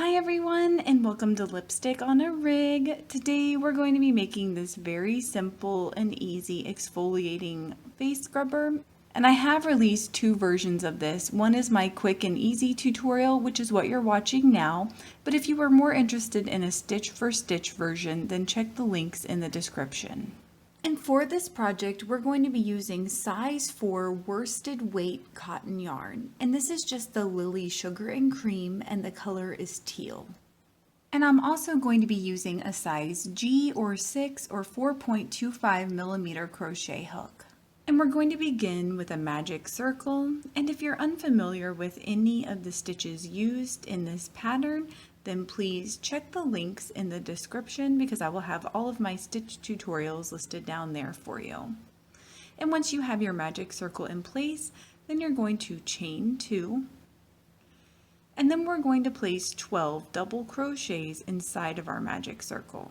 Hi everyone, and welcome to Lipstick on a Rig. Today we're going to be making this very simple and easy exfoliating face scrubber. And I have released two versions of this. One is my quick and easy tutorial, which is what you're watching now. But if you are more interested in a stitch for stitch version, then check the links in the description. And for this project, we're going to be using size 4 worsted weight cotton yarn. And this is just the Lily Sugar and Cream, and the color is teal. And I'm also going to be using a size G or 6 or 4.25 millimeter crochet hook. And we're going to begin with a magic circle. And if you're unfamiliar with any of the stitches used in this pattern, then please check the links in the description because I will have all of my stitch tutorials listed down there for you. And once you have your magic circle in place, then you're going to chain 2, and then we're going to place 12 double crochets inside of our magic circle.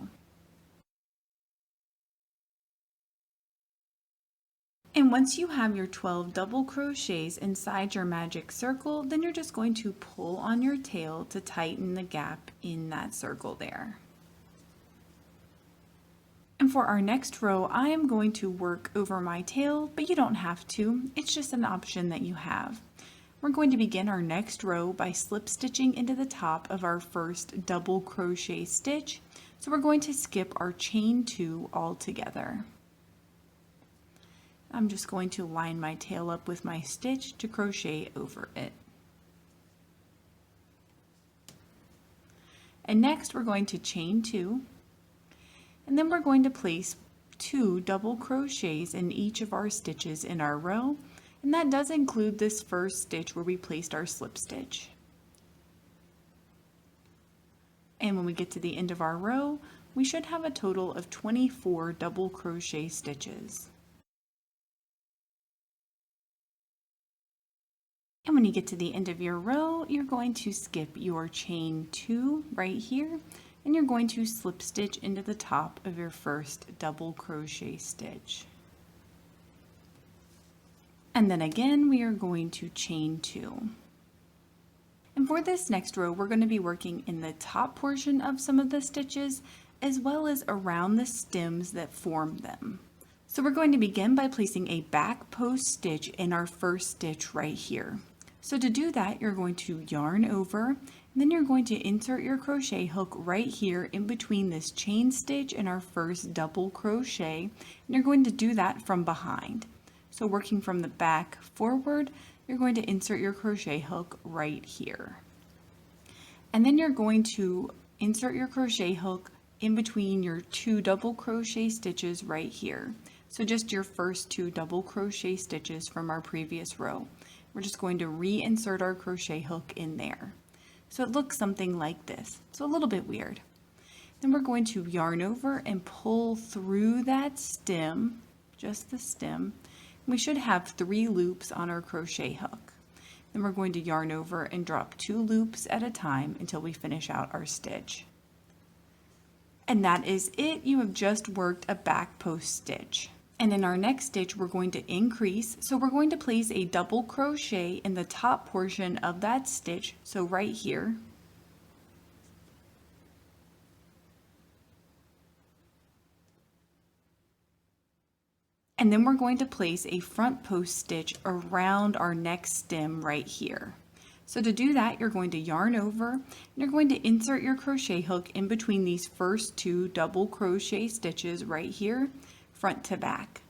And once you have your 12 double crochets inside your magic circle, then you're just going to pull on your tail to tighten the gap in that circle there. And for our next row, I am going to work over my tail, but you don't have to. It's just an option that you have. We're going to begin our next row by slip stitching into the top of our first double crochet stitch. So we're going to skip our chain 2 altogether. I'm just going to line my tail up with my stitch to crochet over it. And next we're going to chain 2, and then we're going to place 2 double crochets in each of our stitches in our row, and that does include this first stitch where we placed our slip stitch. And when we get to the end of our row, we should have a total of 24 double crochet stitches. And when you get to the end of your row, you're going to skip your chain 2 right here, and you're going to slip stitch into the top of your first double crochet stitch. And then again, we are going to chain 2. And for this next row, we're going to be working in the top portion of some of the stitches, as well as around the stems that form them. So we're going to begin by placing a back post stitch in our first stitch right here. So to do that, you're going to yarn over, and then you're going to insert your crochet hook right here in between this chain stitch and our first double crochet, and you're going to do that from behind. So working from the back forward, you're going to insert your crochet hook right here. And then you're going to insert your crochet hook in between your 2 double crochet stitches right here. So just your first 2 double crochet stitches from our previous row. We're just going to reinsert our crochet hook in there. So it looks something like this. So a little bit weird. Then we're going to yarn over and pull through that stem, just the stem. We should have 3 loops on our crochet hook. Then we're going to yarn over and drop 2 loops at a time until we finish out our stitch. And that is it. You have just worked a back post stitch. And in our next stitch, we're going to increase. So we're going to place a double crochet in the top portion of that stitch. So right here. And then we're going to place a front post stitch around our next stem right here. So to do that, you're going to yarn over, and you're going to insert your crochet hook in between these first 2 double crochet stitches right here, front to back.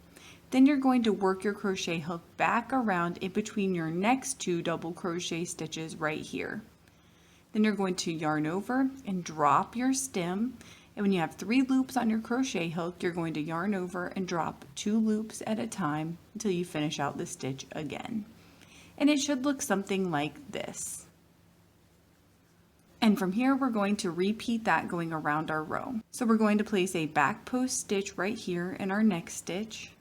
Then you're going to work your crochet hook back around in between your next 2 double crochet stitches right here. Then you're going to yarn over and drop your stem. And when you have 3 loops on your crochet hook, you're going to yarn over and drop 2 loops at a time until you finish out the stitch again. And it should look something like this. And from here, we're going to repeat that going around our row. So we're going to place a back post stitch right here in our next stitch.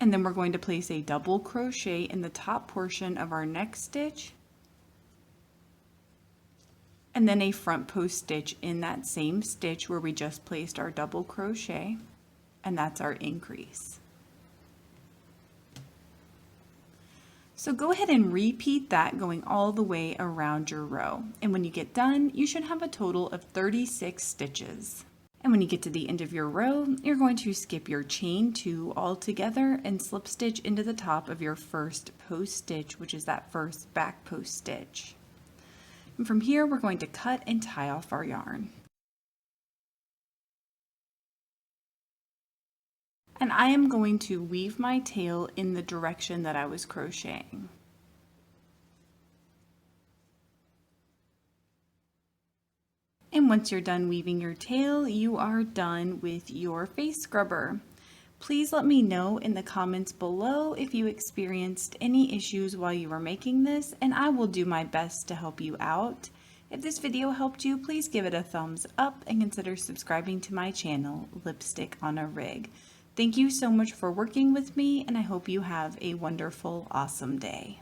And then we're going to place a double crochet in the top portion of our next stitch. and then a front post stitch in that same stitch where we just placed our double crochet, and that's our increase. So go ahead and repeat that going all the way around your row. And when you get done, you should have a total of 36 stitches. And when you get to the end of your row, you're going to skip your chain 2 altogether and slip stitch into the top of your first post stitch, which is that first back post stitch. And from here, we're going to cut and tie off our yarn. And I am going to weave my tail in the direction that I was crocheting. And once you're done weaving your tail, you are done with your face scrubber. Please let me know in the comments below if you experienced any issues while you were making this, and I will do my best to help you out. If this video helped you, please give it a thumbs up and consider subscribing to my channel, Lipstick on a Rig. Thank you so much for working with me, and I hope you have a wonderful, awesome day.